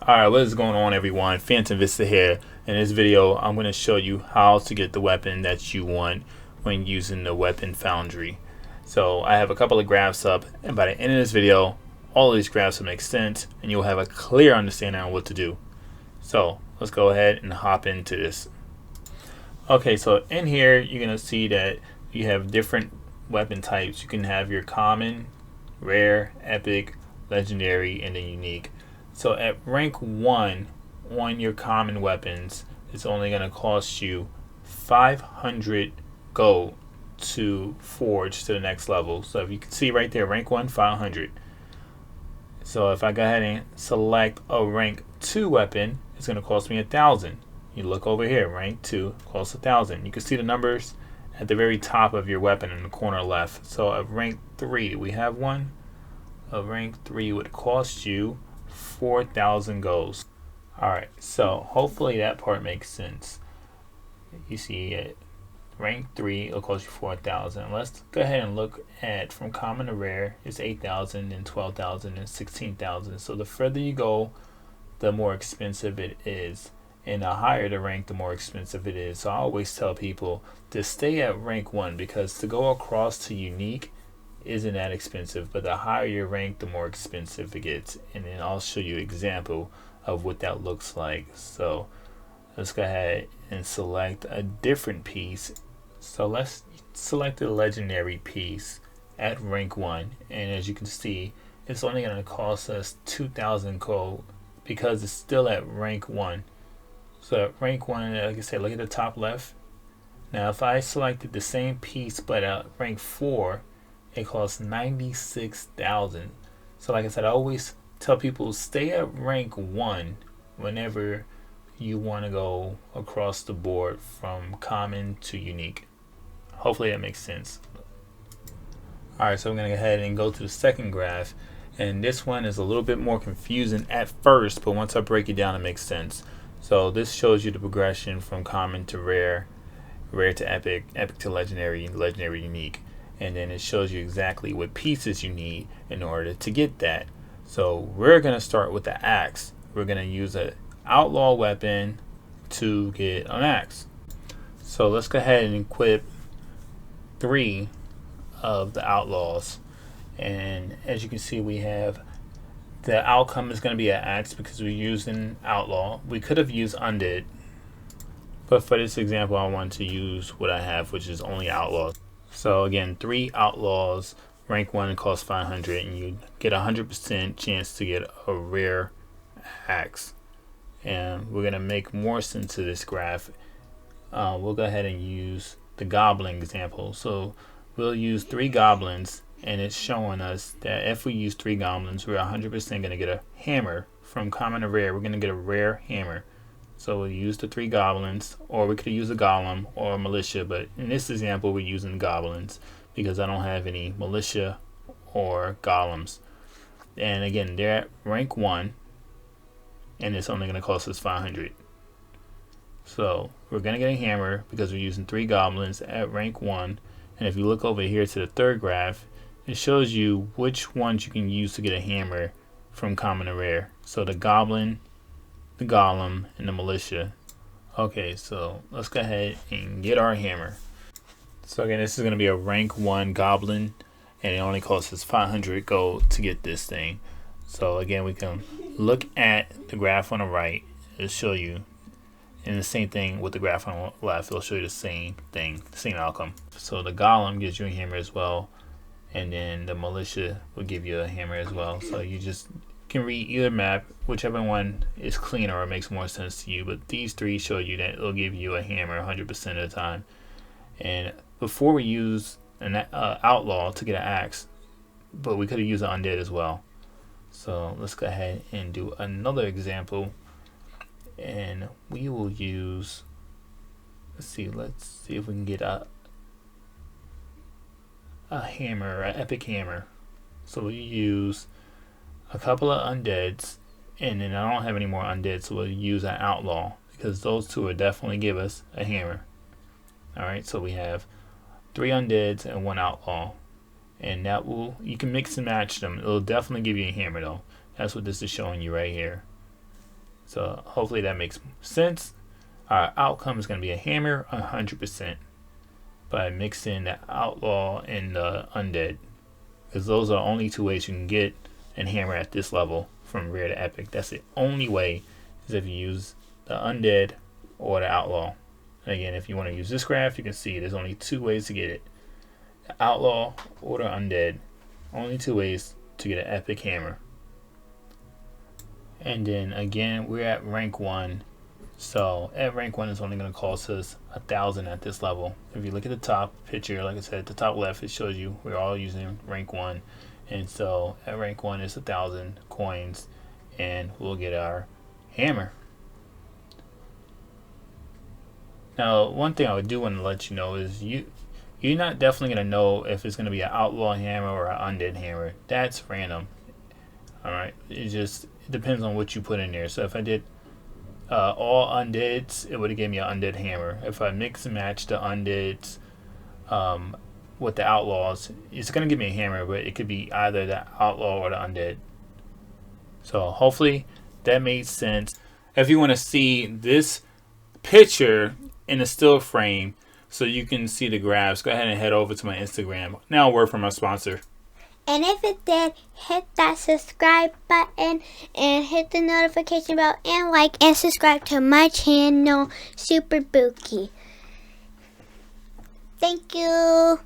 Alright, what is going on everyone? Phantomvista here. In this video, I'm going to show you how to get the weapon that you want when using the weapon Foundry. So I have a couple of graphs up, and by the end of this video, all of these graphs will make sense and you'll have a clear understanding on what to do. So let's go ahead and hop into this. Okay, so in here you're going to see that you have different weapon types. You can have your common, rare, epic, legendary, and then unique. So at rank 1 on your common weapons, it's only going to cost you 500 gold to forge to the next level. So if you can see right there, rank 1, 500. So if I go ahead and select a rank 2 weapon, it's going to cost me 1,000. You look over here, rank 2 costs 1,000. You can see the numbers at the very top of your weapon in the corner left. So at rank 3, we have one. A rank 3 would cost you 4,000 golds. Alright, so hopefully that part makes sense. You see at rank 3 it'll cost you 4,000. Let's go ahead and look at from common to rare. It's 8,000 and 12,000 and 16,000. So the further you go, the more expensive it is, and the higher the rank, the more expensive it is. So I always tell people to stay at rank 1, because to go across to unique isn't that expensive, but the higher your rank, the more expensive it gets. And then I'll show you an example of what that looks like. So let's go ahead and select a different piece. So let's select the legendary piece at rank 1, and as you can see, it's only going to cost us 2,000 gold because it's still at rank 1. So at rank 1, like I said, look at the top left. Now if I selected the same piece but at rank 4, it costs 96,000. So like I said, I always tell people stay at rank 1 whenever you want to go across the board from common to unique. Hopefully that makes sense. Alright, so I'm going to go ahead and go to the second graph, and this one is a little bit more confusing at first, but once I break it down it makes sense. So this shows you the progression from common to rare, rare to epic, epic to legendary, legendary unique. And then it shows you exactly what pieces you need in order to get that. So we're going to start with the axe. We're going to use an outlaw weapon to get an axe. So let's go ahead and equip 3 of the outlaws. And as you can see, we have the outcome is going to be an axe because we're using outlaw. We could have used undead, but for this example I want to use what I have, which is only outlaws. So again, 3 outlaws, rank 1 costs 500, and you get 100% chance to get a rare axe. And we're gonna make more sense of this graph. We'll go ahead and use the goblin example. So we'll use 3 goblins, and it's showing us that if we use 3 goblins, we're 100% gonna get a hammer. From common to rare, we're gonna get a rare hammer. So we'll use the 3 goblins, or we could use a golem or a militia, but in this example we're using goblins because I don't have any militia or golems. And again, they're at rank 1, and it's only going to cost us 500. So we're going to get a hammer because we're using 3 goblins at rank 1. And if you look over here to the third graph, it shows you which ones you can use to get a hammer from common to rare. So the goblin, the golem, and the militia. Okay, so let's go ahead and get our hammer. So again, this is going to be a rank 1 goblin, and it only costs us 500 gold to get this thing. So again, we can look at the graph on the right. It'll show you, and the same thing with the graph on the left. It'll show you the same thing, the same outcome. So the golem gives you a hammer as well, and then the militia will give you a hammer as well. So you just can read either map, whichever one is cleaner or makes more sense to you, but these 3 show you that it'll give you a hammer 100% of the time. And before we use an outlaw to get an axe, but we could have used an undead as well. So let's go ahead and do another example, and we will use, let's see if we can get a hammer, an epic hammer. So we use a couple of undeads, and then I don't have any more undead, so we'll use an outlaw because those 2 will definitely give us a hammer. Alright, so we have 3 undeads and 1 outlaw, and that will, you can mix and match them. It'll definitely give you a hammer though. That's what this is showing you right here. So hopefully that makes sense. Our outcome is going to be a hammer 100% by mixing the outlaw and the undead, because those are the only two ways you can get a hammer at this level from rare to epic. That's the only way, is if you use the undead or the outlaw. And again, if you want to use this graph, you can see there's only two ways to get it: the outlaw or the undead. Only two ways to get an epic hammer. And then again, we're at rank 1. So at rank 1 is only going to cost us 1,000 at this level. If you look at the top picture, like I said, at the top left, it shows you we're all using rank 1. And so at rank 1 is 1,000 coins, and we'll get our hammer. Now, one thing I do want to let you know is you're not definitely going to know if it's going to be an outlaw hammer or an undead hammer. That's random. Alright, it depends on what you put in there. So if I did all undeads, it would have given me an undead hammer. If I mix and match the undeads with the outlaws, it's going to give me a hammer, but it could be either the outlaw or the undead. So hopefully that made sense. If you want to see this picture in a still frame so you can see the graphs, go ahead and head over to my Instagram. Now a word from my sponsor. And if it did, hit that subscribe button and hit the notification bell and like and subscribe to my channel, Super Bookie. Thank you.